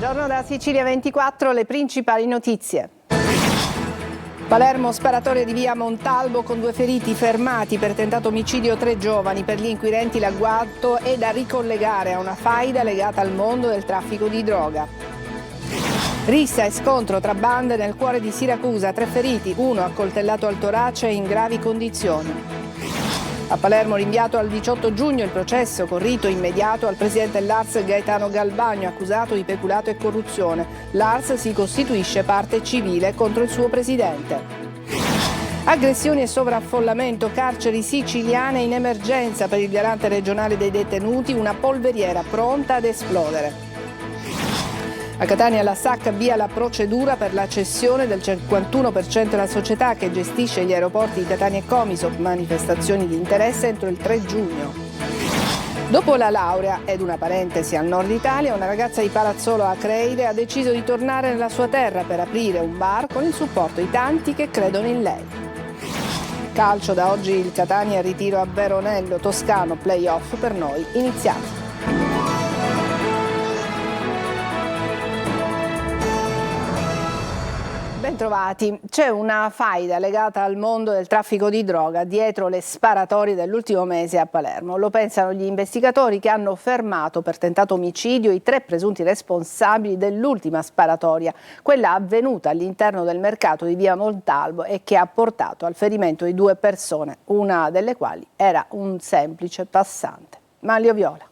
Buongiorno da Sicilia 24, le principali notizie. Palermo, sparatoria di via Montalbo con 2 feriti, fermati per tentato omicidio 3 giovani. Per gli inquirenti l'agguato è da ricollegare a una faida legata al mondo del traffico di droga. Rissa e scontro tra bande nel cuore di Siracusa, 3 feriti, 1 accoltellato al torace in gravi condizioni. A Palermo rinviato al 18 giugno il processo con rito immediato al presidente dell'ARS Gaetano Galvagno, accusato di peculato e corruzione. L'ARS si costituisce parte civile contro il suo presidente. Aggressioni e sovraffollamento, carceri siciliane in emergenza per il garante regionale dei detenuti, una polveriera pronta ad esplodere. A Catania la SAC avvia la procedura per la cessione del 51% della società che gestisce gli aeroporti di Catania e Comiso, manifestazioni di interesse entro il 3 giugno. Dopo la laurea ed una parentesi al nord Italia, una ragazza di Palazzolo a Creide ha deciso di tornare nella sua terra per aprire un bar con il supporto di tanti che credono in lei. Calcio, da oggi il Catania in ritiro a Veronello, Toscano, play-off per noi iniziati. Bentrovati. C'è una faida legata al mondo del traffico di droga dietro le sparatorie dell'ultimo mese a Palermo. Lo pensano gli investigatori che hanno fermato per tentato omicidio i 3 presunti responsabili dell'ultima sparatoria, quella avvenuta all'interno del mercato di via Montalbo e che ha portato al ferimento di 2 persone, una delle quali era un semplice passante. Manlio Viola.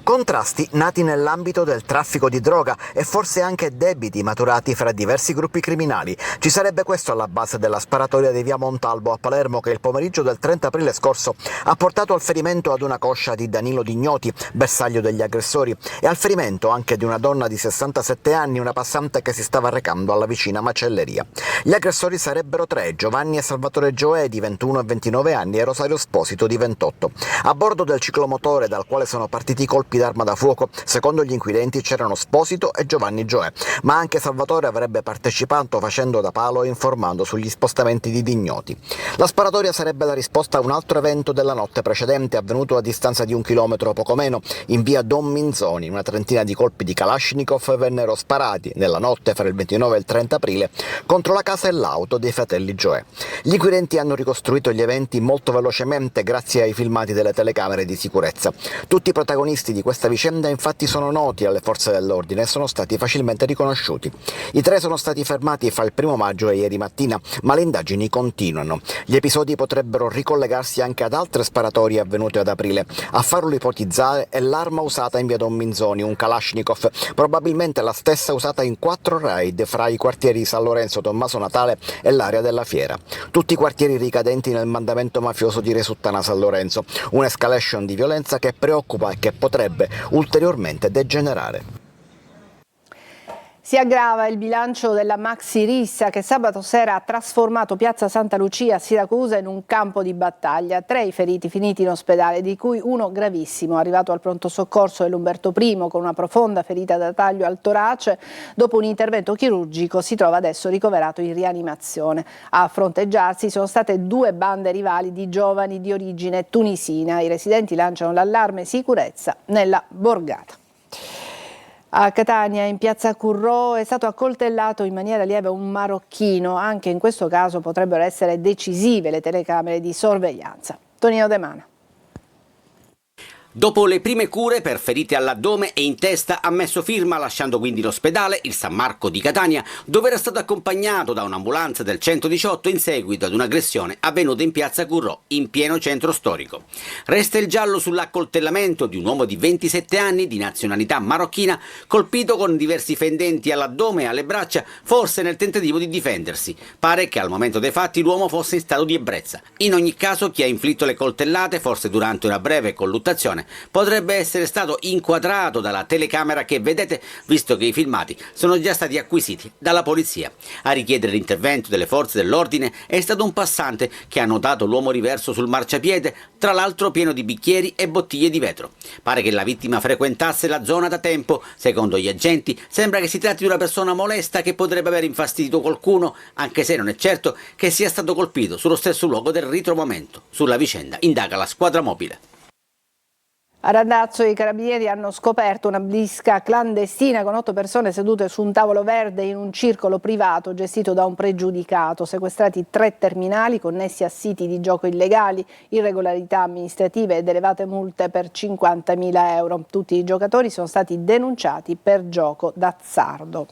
Contrasti nati nell'ambito del traffico di droga e forse anche debiti maturati fra diversi gruppi criminali. Ci sarebbe questo alla base della sparatoria di via Montalbo a Palermo che il pomeriggio del 30 aprile scorso ha portato al ferimento ad una coscia di Danilo Dignoti, bersaglio degli aggressori, e al ferimento anche di una donna di 67 anni, una passante che si stava recando alla vicina macelleria. Gli aggressori sarebbero 3, Giovanni e Salvatore Gioè di 21 e 29 anni e Rosario Sposito di 28. A bordo del ciclomotore dal quale sono partiti colpi d'arma da fuoco, secondo gli inquirenti c'erano Sposito e Giovanni Gioè, ma anche Salvatore avrebbe partecipato facendo da palo e informando sugli spostamenti di Dignoti. La sparatoria sarebbe la risposta a un altro evento della notte precedente avvenuto a distanza di 1 chilometro poco meno in via Don Minzoni. Una trentina di colpi di Kalashnikov vennero sparati nella notte fra il 29 e il 30 aprile contro la casa e l'auto dei fratelli Gioè. Gli inquirenti hanno ricostruito gli eventi molto velocemente grazie ai filmati delle telecamere di sicurezza. Tutti i protagonisti di questa vicenda infatti sono noti alle forze dell'ordine e sono stati facilmente riconosciuti. I 3 sono stati fermati fra il 1 maggio e ieri mattina, ma le indagini continuano. Gli episodi potrebbero ricollegarsi anche ad altre sparatorie avvenute ad aprile. A farlo ipotizzare è l'arma usata in via Don Minzoni, un Kalashnikov, probabilmente la stessa usata in 4 raid fra i quartieri San Lorenzo, Tommaso Natale e l'area della Fiera. Tutti i quartieri ricadenti nel mandamento mafioso di Resuttana San Lorenzo, un'escalation di violenza che preoccupa e che potrebbe ulteriormente degenerare. Si aggrava il bilancio della Maxi Rissa che sabato sera ha trasformato piazza Santa Lucia a Siracusa in un campo di battaglia. 3 i feriti finiti in ospedale, di cui uno gravissimo, arrivato al pronto soccorso dell'Umberto I con una profonda ferita da taglio al torace. Dopo un intervento chirurgico si trova adesso ricoverato in rianimazione. A fronteggiarsi sono state 2 bande rivali di giovani di origine tunisina. I residenti lanciano l'allarme sicurezza nella borgata. A Catania, in piazza Currò, è stato accoltellato in maniera lieve un marocchino. Anche in questo caso potrebbero essere decisive le telecamere di sorveglianza. Tonino De Mana. Dopo le prime cure per ferite all'addome e in testa ha messo firma, lasciando quindi l'ospedale, il San Marco di Catania, dove era stato accompagnato da un'ambulanza del 118 in seguito ad un'aggressione avvenuta in piazza Currò, in pieno centro storico. Resta il giallo sull'accoltellamento di un uomo di 27 anni di nazionalità marocchina, colpito con diversi fendenti all'addome e alle braccia, forse nel tentativo di difendersi. Pare che al momento dei fatti l'uomo fosse in stato di ebbrezza. In ogni caso chi ha inflitto le coltellate, forse durante una breve colluttazione, potrebbe essere stato inquadrato dalla telecamera che vedete, visto che i filmati sono già stati acquisiti dalla polizia. A richiedere l'intervento delle forze dell'ordine è stato un passante che ha notato l'uomo riverso sul marciapiede, tra l'altro pieno di bicchieri e bottiglie di vetro. Pare che la vittima frequentasse la zona da tempo. Secondo gli agenti sembra che si tratti di una persona molesta che potrebbe aver infastidito qualcuno, anche se non è certo che sia stato colpito sullo stesso luogo del ritrovamento. Sulla vicenda indaga la squadra mobile. A Randazzo i carabinieri hanno scoperto una blisca clandestina con 8 persone sedute su un tavolo verde in un circolo privato gestito da un pregiudicato. Sequestrati 3 terminali connessi a siti di gioco illegali, irregolarità amministrative ed elevate multe per 50.000 euro. Tutti i giocatori sono stati denunciati per gioco d'azzardo.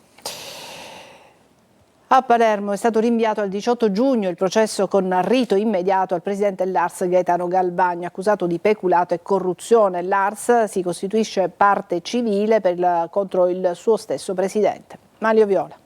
A Palermo è stato rinviato al 18 giugno il processo con rito immediato al presidente dell'ARS Gaetano Galvagno, accusato di peculato e corruzione. L'ARS si costituisce parte civile contro il suo stesso presidente. Manlio Viola.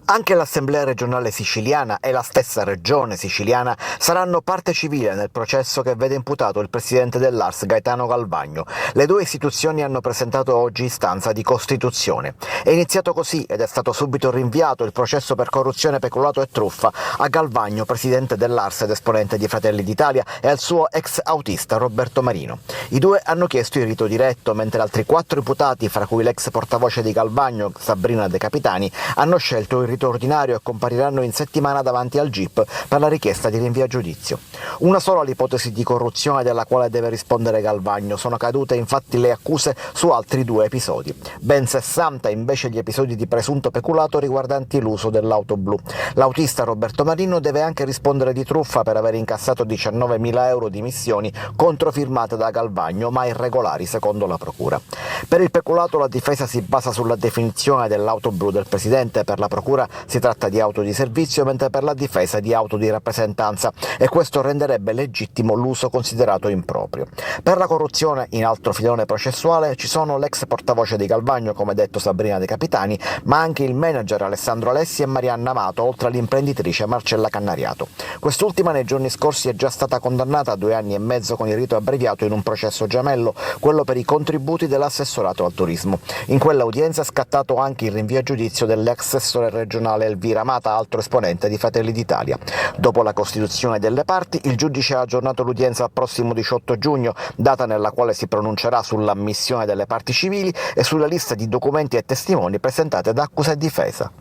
Anche l'Assemblea regionale siciliana e la stessa regione siciliana saranno parte civile nel processo che vede imputato il presidente dell'ARS Gaetano Galvagno. Le due istituzioni hanno presentato oggi istanza di costituzione. È iniziato così ed è stato subito rinviato il processo per corruzione, peculato e truffa a Galvagno, presidente dell'ARS ed esponente di Fratelli d'Italia, e al suo ex autista Roberto Marino. I due hanno chiesto il rito diretto, mentre altri 4 imputati, fra cui l'ex portavoce di Galvagno, Sabrina De Capitani, hanno scelto il rito ordinario e compariranno in settimana davanti al GIP per la richiesta di rinvio a giudizio. Una sola l'ipotesi di corruzione della quale deve rispondere Galvagno. Sono cadute infatti le accuse su altri 2 episodi. Ben 60 invece gli episodi di presunto peculato riguardanti l'uso dell'auto blu. L'autista Roberto Marino deve anche rispondere di truffa per aver incassato 19.000 euro di missioni controfirmate da Galvagno, ma irregolari secondo la procura. Per il peculato la difesa si basa sulla definizione dell'auto blu del presidente. Per la procura si tratta di auto di servizio, mentre per la difesa di auto di rappresentanza, e questo renderebbe legittimo l'uso considerato improprio. Per la corruzione, in altro filone processuale, ci sono l'ex portavoce di Galvagno, come detto Sabrina De Capitani, ma anche il manager Alessandro Alessi e Marianna Amato, oltre all'imprenditrice Marcella Cannariato. Quest'ultima nei giorni scorsi è già stata condannata a 2 anni e mezzo con il rito abbreviato in un processo gemello, quello per i contributi dell'assessorato al turismo. In quell'udienza è scattato anche il rinvio a giudizio dell'ex assessore regionale Elvira Amata, altro esponente di Fratelli d'Italia. Dopo la costituzione delle parti, il giudice ha aggiornato l'udienza al prossimo 18 giugno, data nella quale si pronuncerà sull'ammissione delle parti civili e sulla lista di documenti e testimoni presentate da accusa e difesa.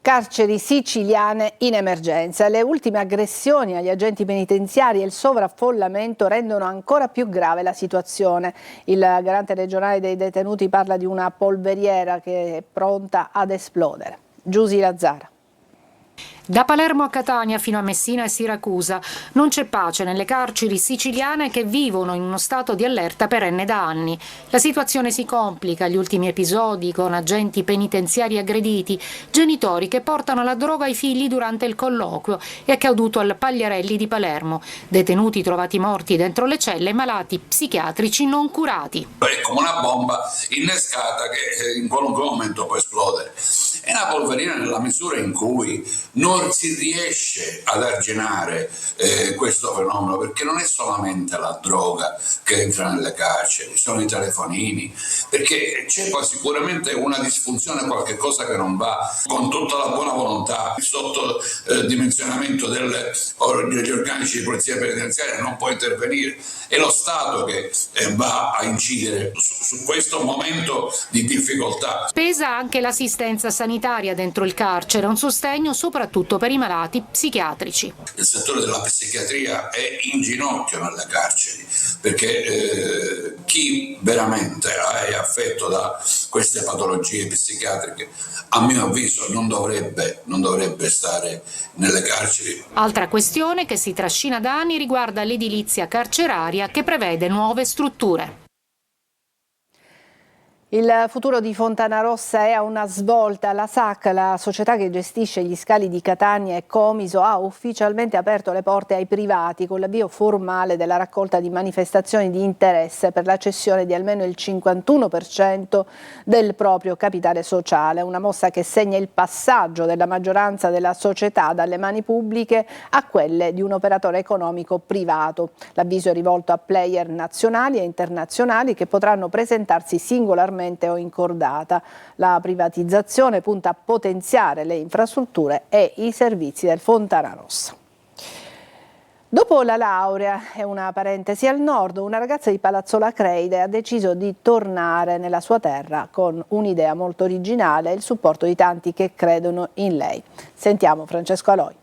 Carceri siciliane in emergenza. Le ultime aggressioni agli agenti penitenziari e il sovraffollamento rendono ancora più grave la situazione. Il garante regionale dei detenuti parla di una polveriera che è pronta ad esplodere. Giusy Lazzara. Da Palermo a Catania fino a Messina e Siracusa non c'è pace nelle carceri siciliane che vivono in uno stato di allerta perenne da anni. La situazione si complica, gli ultimi episodi con agenti penitenziari aggrediti, genitori che portano la droga ai figli durante il colloquio, è accaduto al Pagliarelli di Palermo. Detenuti trovati morti dentro le celle, malati psichiatrici non curati. È come una bomba innescata che in qualunque momento può esplodere. È una polverina nella misura in cui non si riesce ad arginare questo fenomeno, perché non è solamente la droga che entra nelle carceri, sono i telefonini, perché c'è poi sicuramente una disfunzione, qualche cosa che non va, con tutta la buona volontà. Il sottodimensionamento degli organici di polizia penitenziaria non può intervenire, è lo Stato che va a incidere su questo momento di difficoltà. Pesa anche l'assistenza sanitaria dentro il carcere, un sostegno soprattutto per i malati psichiatrici. Il settore della psichiatria è in ginocchio nelle carceri, perché chi veramente è affetto da queste patologie psichiatriche, a mio avviso, non dovrebbe stare nelle carceri. Altra questione che si trascina da anni riguarda l'edilizia carceraria che prevede nuove strutture. Il futuro di Fontanarossa è a una svolta. La SAC, la società che gestisce gli scali di Catania e Comiso, ha ufficialmente aperto le porte ai privati con l'avvio formale della raccolta di manifestazioni di interesse per la cessione di almeno il 51% del proprio capitale sociale. Una mossa che segna il passaggio della maggioranza della società dalle mani pubbliche a quelle di un operatore economico privato. L'avviso è rivolto a player nazionali e internazionali che potranno presentarsi singolarmente o in cordata. La privatizzazione punta a potenziare le infrastrutture e i servizi del Fontanarossa. Dopo la laurea e una parentesi al nord, una ragazza di Palazzola Creide ha deciso di tornare nella sua terra con un'idea molto originale e il supporto di tanti che credono in lei. Sentiamo Francesco Aloi.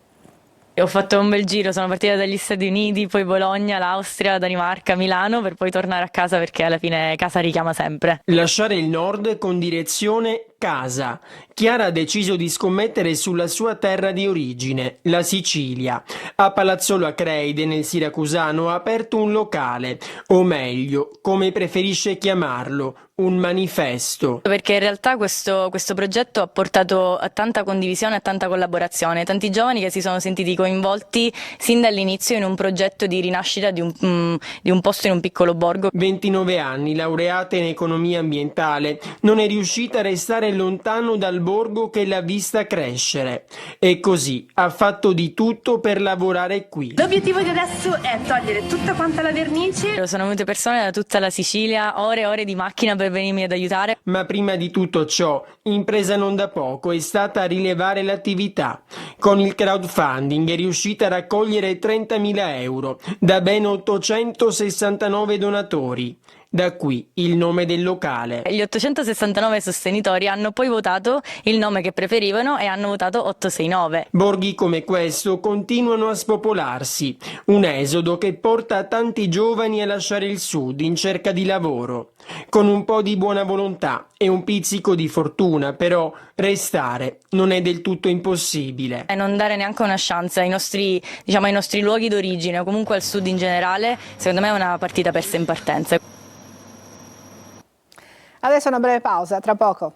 Ho fatto un bel giro, sono partita dagli Stati Uniti, poi Bologna, l'Austria, Danimarca, Milano, per poi tornare a casa perché alla fine casa richiama sempre. Lasciare il nord con direzione casa. Chiara ha deciso di scommettere sulla sua terra di origine, la Sicilia. A Palazzolo Acreide, nel siracusano, ha aperto un locale, o meglio, come preferisce chiamarlo, un manifesto. Perché in realtà questo progetto ha portato a tanta condivisione e a tanta collaborazione, tanti giovani che si sono sentiti coinvolti sin dall'inizio in un progetto di rinascita di un posto in un piccolo borgo. 29 anni, laureata in economia ambientale, non è riuscita a restare lontano dal borgo che l'ha vista crescere. E così ha fatto di tutto per lavorare qui. L'obiettivo di adesso è togliere tutta quanta la vernice. Sono venute persone da tutta la Sicilia, ore e ore di macchina per venirmi ad aiutare. Ma prima di tutto ciò, impresa non da poco, è stata a rilevare l'attività. Con il crowdfunding è riuscita a raccogliere 30.000 euro da ben 869 donatori. Da qui il nome del locale. Gli 869 sostenitori hanno poi votato il nome che preferivano e hanno votato 869. Borghi come questo continuano a spopolarsi, un esodo che porta tanti giovani a lasciare il sud in cerca di lavoro. Con un po' di buona volontà e un pizzico di fortuna, però, restare non è del tutto impossibile. E non dare neanche una chance ai nostri luoghi d'origine o comunque al sud in generale, secondo me è una partita persa in partenza. Adesso una breve pausa, tra poco.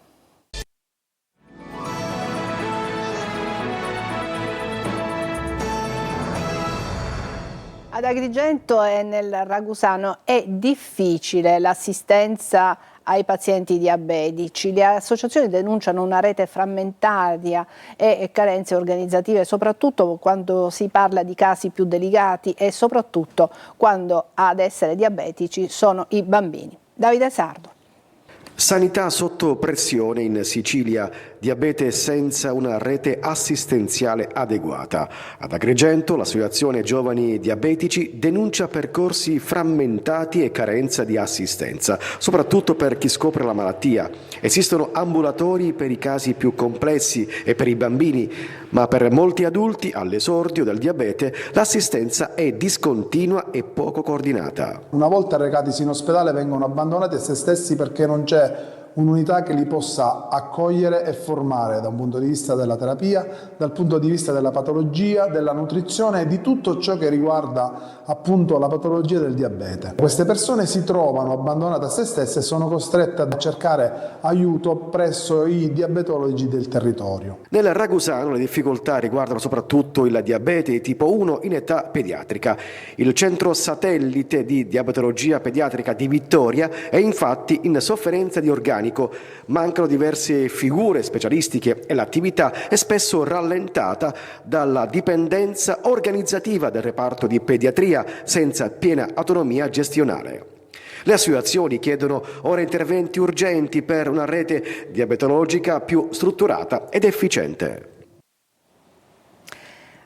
Ad Agrigento e nel Ragusano è difficile l'assistenza ai pazienti diabetici. Le associazioni denunciano una rete frammentaria e carenze organizzative, soprattutto quando si parla di casi più delicati e soprattutto quando ad essere diabetici sono i bambini. Davide Sardo. Sanità sotto pressione in Sicilia, diabete senza una rete assistenziale adeguata. Ad Agrigento l'associazione Giovani Diabetici denuncia percorsi frammentati e carenza di assistenza, soprattutto per chi scopre la malattia. Esistono ambulatori per i casi più complessi e per i bambini, ma per molti adulti all'esordio del diabete l'assistenza è discontinua e poco coordinata. Una volta recatisi in ospedale vengono abbandonati a se stessi perché non c'è un'unità che li possa accogliere e formare da un punto di vista della terapia, dal punto di vista della patologia, della nutrizione e di tutto ciò che riguarda appunto la patologia del diabete. Queste persone si trovano abbandonate a se stesse e sono costrette a cercare aiuto presso i diabetologi del territorio. Nel Ragusano le difficoltà riguardano soprattutto il diabete tipo 1 in età pediatrica. Il centro satellite di diabetologia pediatrica di Vittoria è infatti in sofferenza di organico. Mancano diverse figure specialistiche e l'attività è spesso rallentata dalla dipendenza organizzativa del reparto di pediatria senza piena autonomia gestionale. Le associazioni chiedono ora interventi urgenti per una rete diabetologica più strutturata ed efficiente.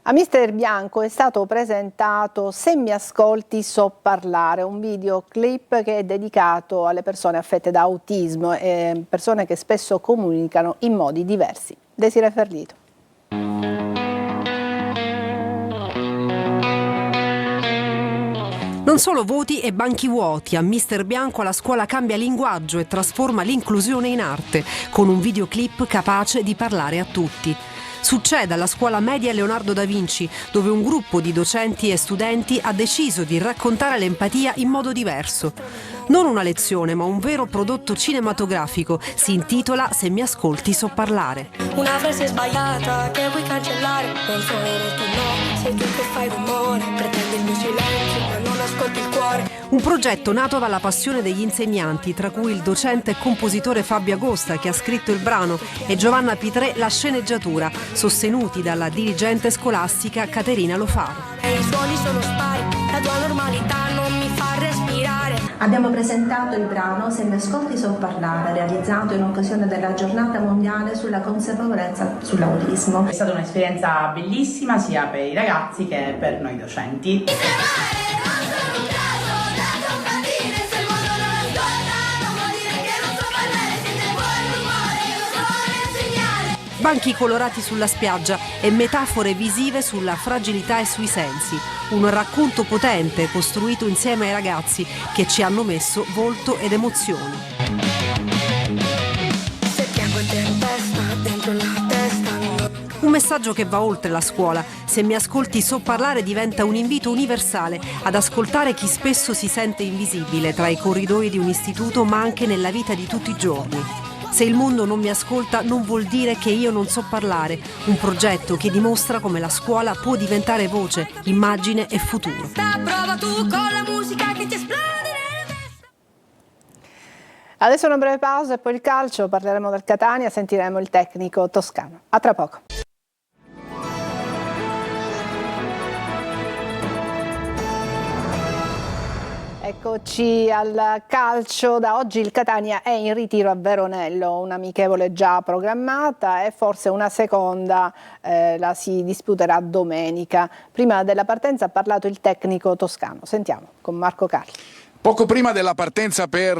A Mister Bianco è stato presentato Se mi ascolti so parlare, un videoclip che è dedicato alle persone affette da autismo e persone che spesso comunicano in modi diversi. Desiree Ferlito. Non solo voti e banchi vuoti, a Mister Bianco la scuola cambia linguaggio e trasforma l'inclusione in arte, con un videoclip capace di parlare a tutti. Succede alla scuola media Leonardo da Vinci, dove un gruppo di docenti e studenti ha deciso di raccontare l'empatia in modo diverso. Non una lezione, ma un vero prodotto cinematografico. Si intitola Se mi ascolti so parlare. Una frase sbagliata che vuoi cancellare, non sono tu no, sei tu che fai rumore, pretendi il mio silenzio, ma non ascolti il cuore. Un progetto nato dalla passione degli insegnanti, tra cui il docente e compositore Fabio Agosta, che ha scritto il brano, e Giovanna Pitrè la sceneggiatura, sostenuti dalla dirigente scolastica Caterina Lofaro. E i suoni sono spari, la tua normalità non mi fa respirare. Abbiamo presentato il brano Se mi ascolti so parlare, realizzato in occasione della giornata mondiale sulla consapevolezza sull'autismo. È stata un'esperienza bellissima sia per i ragazzi che per noi docenti. banchi colorati sulla spiaggia e metafore visive sulla fragilità e sui sensi. Un racconto potente costruito insieme ai ragazzi che ci hanno messo volto ed emozioni. Se piango in tempesta dentro la testa. Un messaggio che va oltre la scuola. Se mi ascolti so parlare diventa un invito universale ad ascoltare chi spesso si sente invisibile tra i corridoi di un istituto, ma anche nella vita di tutti i giorni. Se il mondo non mi ascolta non vuol dire che io non so parlare. Un progetto che dimostra come la scuola può diventare voce, immagine e futuro. Prova tu con la musica che ti esplode. Adesso una breve pausa e poi il calcio, parleremo del Catania, sentiremo il tecnico toscano. A tra poco. Eccoci al calcio. Da oggi il Catania è in ritiro a Veronello, un'amichevole già programmata e forse una seconda la si disputerà domenica. Prima della partenza ha parlato il tecnico toscano. Sentiamo con Marco Carli. Poco prima della partenza per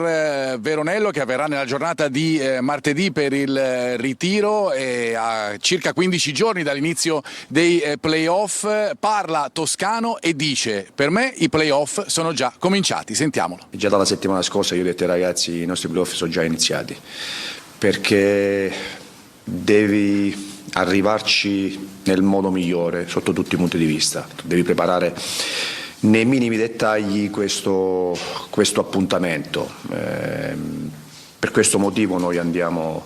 Veronello, che avverrà nella giornata di martedì per il ritiro e a circa 15 giorni dall'inizio dei playoff, parla Toscano e dice: per me i playoff sono già cominciati. Sentiamolo. Già dalla settimana scorsa io ho detto ai ragazzi: i nostri playoff sono già iniziati, perché devi arrivarci nel modo migliore sotto tutti i punti di vista. Devi preparare nei minimi dettagli questo appuntamento. Per questo motivo noi andiamo,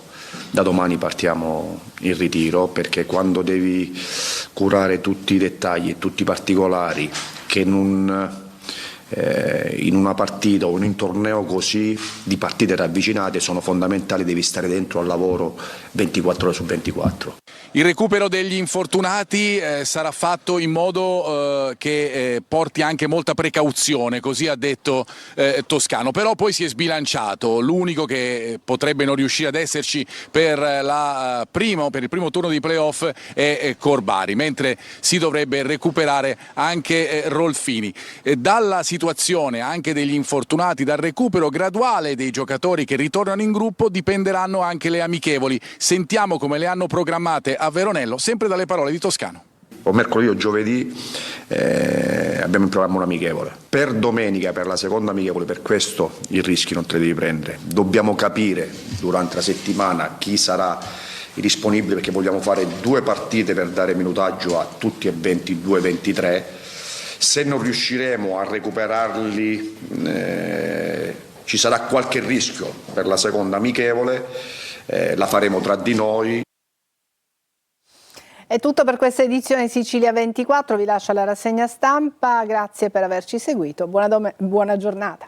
da domani partiamo in ritiro, perché quando devi curare tutti i dettagli e tutti i particolari che in una partita o in un torneo così di partite ravvicinate sono fondamentali, devi stare dentro al lavoro 24 ore su 24. Il recupero degli infortunati sarà fatto in modo che porti anche molta precauzione, così ha detto Toscano, però poi si è sbilanciato. L'unico che potrebbe non riuscire ad esserci per il primo turno di playoff è Corbari, mentre si dovrebbe recuperare anche Rolfini. Dalla situazione anche degli infortunati, dal recupero graduale dei giocatori che ritornano in gruppo, dipenderanno anche le amichevoli. Sentiamo come le hanno programmate a Veronello, sempre dalle parole di Toscano. O mercoledì o giovedì abbiamo in programma un'amichevole. Per domenica, per la seconda amichevole, per questo il rischio non te lo devi prendere. Dobbiamo capire durante la settimana chi sarà disponibile, perché vogliamo fare 2 partite per dare minutaggio a tutti e 22-23. Se non riusciremo a recuperarli ci sarà qualche rischio per la seconda amichevole, la faremo tra di noi. È tutto per questa edizione di Sicilia 24, vi lascio alla rassegna stampa, grazie per averci seguito, buona giornata.